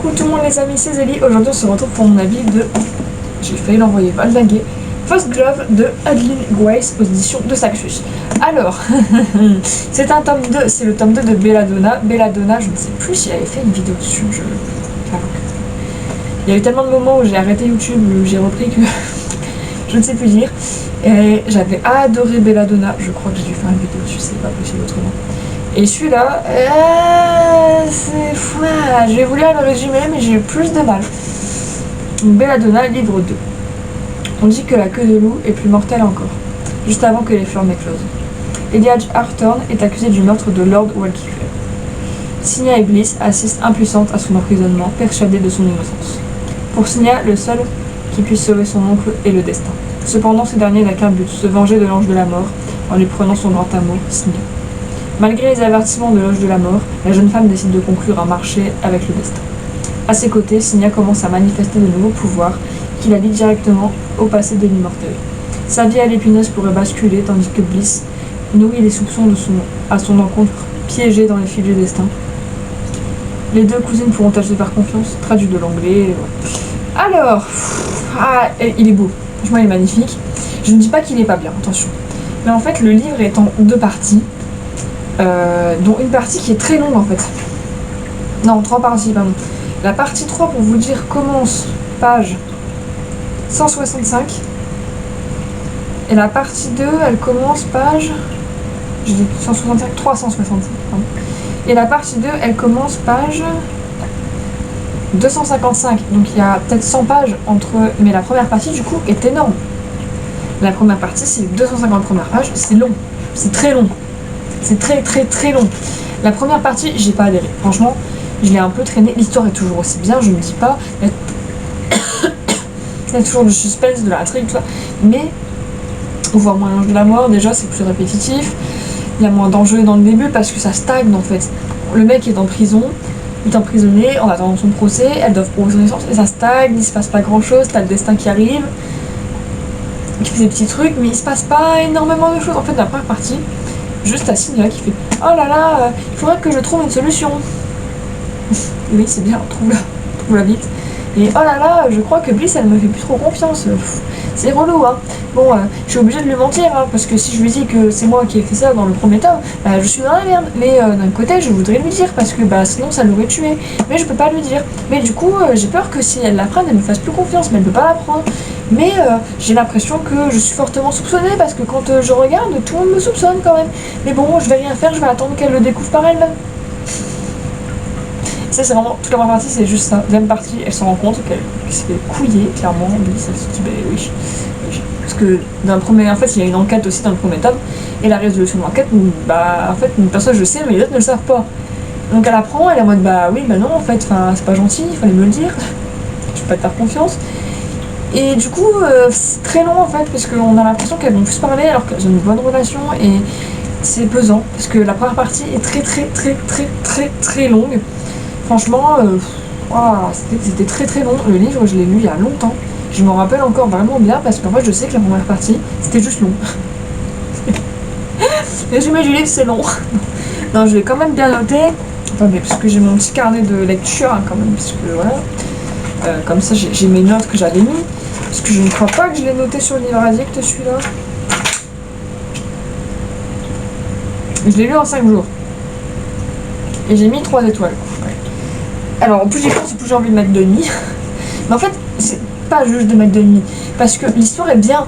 Coucou tout le monde les amis, c'est Zélie. Aujourd'hui on se retrouve pour mon avis de... J'ai failli l'envoyer valdinguer. First Glove de Adeline Grace aux éditions de Saxus. Alors, c'est un tome 2, c'est le tome 2 de Belladonna. Belladonna, je ne sais plus si elle avait fait une vidéo dessus. Il y a eu tellement de moments où j'ai arrêté YouTube, où j'ai repris que je ne sais plus dire. Et j'avais adoré Belladonna, je crois que j'ai dû faire une vidéo dessus, c'est pas possible autrement. Et celui-là, j'ai voulu le résumer, mais j'ai eu plus de mal. Belladonna, livre 2. On dit que la queue de loup est plus mortelle encore, juste avant que les fleurs n'éclosent. Eliad Hawthorne est accusé du meurtre de Lord Wallkill. Signia et Bliss assiste impuissante à son emprisonnement, persuadée de son innocence. Pour Signia, le seul qui puisse sauver son oncle est le destin. Cependant, ce dernier n'a qu'un but, se venger de l'ange de la mort en lui prenant son grand amour, Signia. Malgré les avertissements de l'ange de la mort, la jeune femme décide de conclure un marché avec le destin. À ses côtés, Signia commence à manifester de nouveaux pouvoirs qui la lient directement au passé de l'immortel. Sa vie à l'épineuse pourrait basculer tandis que Bliss nourrit les soupçons à son encontre, piégée dans les fils du destin. Les deux cousines pourront-elles se faire confiance? Traduit de l'anglais. Alors, il est beau. Franchement, il est magnifique. Je ne dis pas qu'il n'est pas bien, attention. Mais en fait, le livre est en deux parties. Dont une partie qui est très longue en fait. Non, 3 parties, pardon. La partie 3, pour vous dire, commence page 165. Et la partie 2, elle commence page... J'ai dit 165, 365, pardon. Et la partie 2, elle commence page 255. Donc il y a peut-être 100 pages entre... Mais la première partie, du coup, est énorme. La première partie, c'est 250 premières pages. C'est long. C'est très long. C'est très très très long. La première partie, j'ai pas adhéré. Franchement, je l'ai un peu traîné. L'histoire est toujours aussi bien, je ne dis pas. Il y a toujours du suspense, de l'intrigue, tout ça. Mais on voit moins l'ange de la mort, déjà, c'est plus répétitif. Il y a moins d'enjeux dans le début parce que ça stagne en fait. Le mec est en prison, il est emprisonné en attendant son procès, elles doivent prouver son innocence et ça stagne, il se passe pas grand chose, t'as le destin qui arrive, qui fait des petits trucs, mais il se passe pas énormément de choses. En fait, la première partie, juste à Signia qui fait « Oh là là, il faudrait que je trouve une solution. » Oui, c'est bien, trouve-la vite. Et « Oh là là, je crois que Bliss, elle me fait plus trop confiance. » C'est relou, hein. Bon, je suis obligée de lui mentir, hein, parce que si je lui dis que c'est moi qui ai fait ça dans le premier tome, je suis dans la merde. Mais d'un côté, je voudrais lui dire, parce que sinon ça l'aurait tué. Mais je peux pas lui dire. Mais du coup, j'ai peur que si elle l'apprenne, elle me fasse plus confiance, mais elle peut pas l'apprendre. Mais j'ai l'impression que je suis fortement soupçonnée, parce que quand je regarde, tout le monde me soupçonne quand même. Mais bon, je vais rien faire, je vais attendre qu'elle le découvre par elle-même. Ça, c'est vraiment, toute la première partie, c'est juste ça. Deuxième partie, elle se rend compte qu'elle s'est fait couiller, clairement. Bliss, elle se dit, oui. Parce que dans le premier, en fait, il y a une enquête aussi dans le premier tome, et la résolution de l'enquête, en fait, une personne, je sais, mais les autres ne le savent pas. Donc elle apprend, elle est en mode, oui, non, en fait, c'est pas gentil, il fallait me le dire, je peux pas te faire confiance. Et du coup, c'est très long en fait, parce qu'on a l'impression qu'elles vont plus parler alors qu'elles ont une bonne relation, et c'est pesant, parce que la première partie est très très très très très très longue. Franchement, c'était très très long. Le livre, je l'ai lu il y a longtemps. Je m'en rappelle encore vraiment bien parce qu'en fait, je sais que la première partie, c'était juste long. Le résumé du livre, c'est long. Non, je l'ai quand même bien noté. Attendez, parce que j'ai mon petit carnet de lecture, hein, quand même, parce que voilà. Comme ça, j'ai mes notes que j'avais mis. Parce que je ne crois pas que je l'ai noté sur le livre addict, celui-là. Je l'ai lu en 5 jours. Et j'ai mis 3 étoiles. Ouais. Alors, plus j'y pense, plus j'ai envie de mettre 2,5. Mais en fait, c'est pas juste de mettre 2,5. Parce que l'histoire est bien.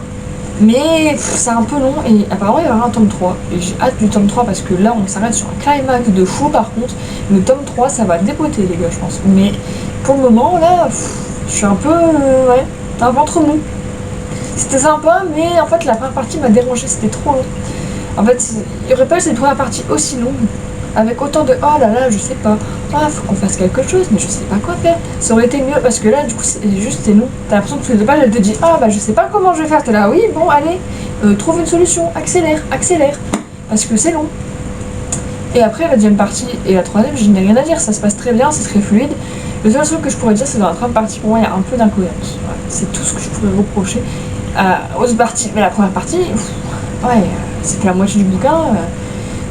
Mais c'est un peu long. Et apparemment, il y aura un tome 3. Et j'ai hâte du tome 3 parce que là, on s'arrête sur un climax de fou. Par contre, le tome 3, ça va dépoter, les gars, je pense. Mais pour le moment, là, je suis un peu... un ventre mou. C'était sympa, mais en fait, la première partie m'a dérangé. C'était trop long. En fait, il n'y aurait pas eu cette première partie aussi longue. Avec autant de oh là là, je sais pas, faut qu'on fasse quelque chose, mais je sais pas quoi faire. Ça aurait été mieux parce que là, du coup, c'est long. T'as l'impression que tu les pages, elle te dit je sais pas comment je vais faire. T'es là, oui, bon, allez, trouve une solution, accélère, parce que c'est long. Et après, la deuxième partie et la troisième, je n'ai rien à dire, ça se passe très bien, c'est très fluide. Le seul truc que je pourrais dire, c'est dans la troisième partie, pour moi, il y a un peu d'incohérence. Voilà, c'est tout ce que je pourrais reprocher aux parties. Mais la première partie, c'est que la moitié du bouquin.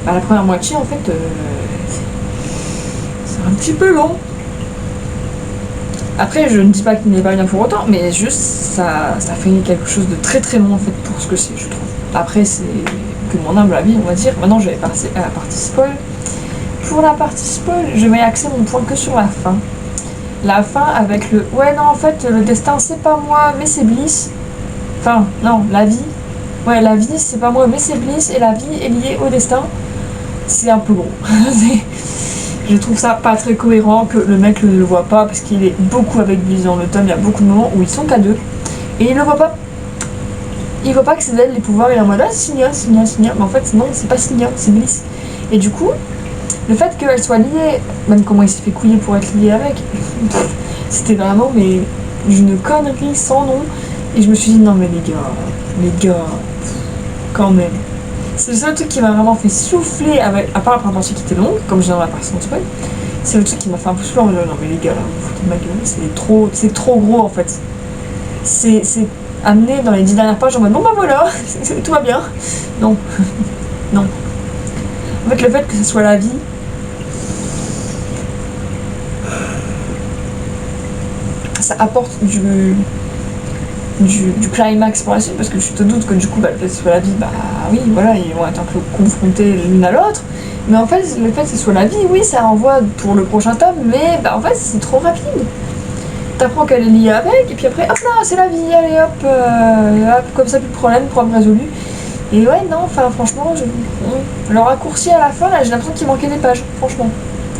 La première moitié, en fait, c'est un petit peu long. Après, je ne dis pas qu'il n'est pas bien pour autant, mais juste, ça fait quelque chose de très très long en fait pour ce que c'est, je trouve. Après, c'est que mon humble avis, on va dire. Maintenant, je vais passer à la partie spoil. Pour la partie spoil, je vais axer mon point que sur la fin. La fin avec le ouais, non, en fait, le destin, c'est pas moi, mais c'est Bliss. Enfin, non, la vie. Ouais, la vie, c'est pas moi, mais c'est Bliss, et la vie est liée au destin. C'est un peu gros. Je trouve ça pas très cohérent que le mec ne le voit pas, parce qu'il est beaucoup avec Bliss dans le tome. Il y a beaucoup de moments où ils sont qu'à deux, et il le voit pas. Il voit pas que c'est d'elle les pouvoirs, il est en mode ah, Signia, Signia, Signia. Mais en fait, non, c'est pas Signia, c'est Bliss. Et du coup, le fait qu'elle soit liée, même comment il s'est fait couiller pour être lié avec, c'était vraiment mais une connerie sans nom. Et je me suis dit non mais les gars, quand même. C'est le seul truc qui m'a vraiment fait souffler, avec, à part la première partie qui était longue, comme j'ai dans la partie de spoil, c'est le truc qui m'a fait un peu souffler en mode non mais les gars, là, vous foutez de ma gueule, c'est trop gros en fait. C'est amené dans les 10 dernières pages en mode bon bah voilà, tout va bien. Non, non. En fait le fait que ce soit la vie, ça apporte du climax pour la suite, parce que je te doute que du coup, le fait que ce soit la vie, bah oui, voilà, ils vont être un peu confrontés l'une à l'autre. Mais en fait, le fait que ce soit la vie, oui, ça renvoie pour le prochain tome, mais bah en fait, c'est trop rapide. T'apprends qu'elle est liée avec, et puis après, hop là, c'est la vie, allez hop, comme ça, plus de problème résolu. Et ouais, non, enfin, franchement, le raccourci à la fin, là, j'ai l'impression qu'il manquait des pages, franchement.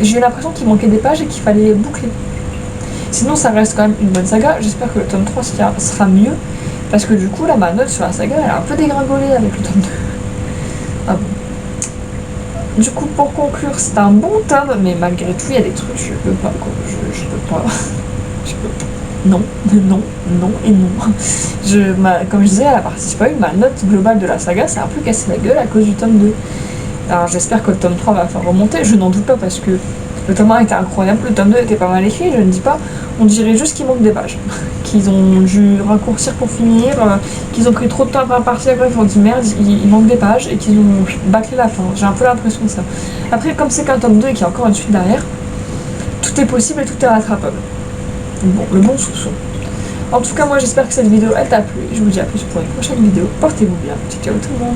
J'ai eu l'impression qu'il manquait des pages et qu'il fallait boucler. Sinon, ça reste quand même une bonne saga. J'espère que le tome 3 sera mieux. Parce que du coup, là, ma note sur la saga, elle a un peu dégringolé avec le tome 2. Ah bon. Du coup, pour conclure, c'est un bon tome, mais malgré tout, il y a des trucs, je peux pas, quoi. Je peux pas. Je peux pas. Non, non, non et non. Comme je disais à la partie spoil, ma note globale de la saga, c'est un peu cassé la gueule à cause du tome 2. Alors j'espère que le tome 3 va faire remonter, je n'en doute pas parce que le tome 1 était incroyable, le tome 2 était pas mal écrit, je ne dis pas, on dirait juste qu'il manque des pages, qu'ils ont dû raccourcir pour finir, qu'ils ont pris trop de temps à partir, bref, on dit merde, il manque des pages et qu'ils ont bâclé la fin, j'ai un peu l'impression de ça. Après, comme c'est qu'un tome 2 et qu'il y a encore une suite derrière, tout est possible et tout est rattrapable. Bon, le bon soupçon. En tout cas, moi j'espère que cette vidéo elle t'a plu, je vous dis à plus pour une prochaine vidéo, portez-vous bien, ciao tout le monde.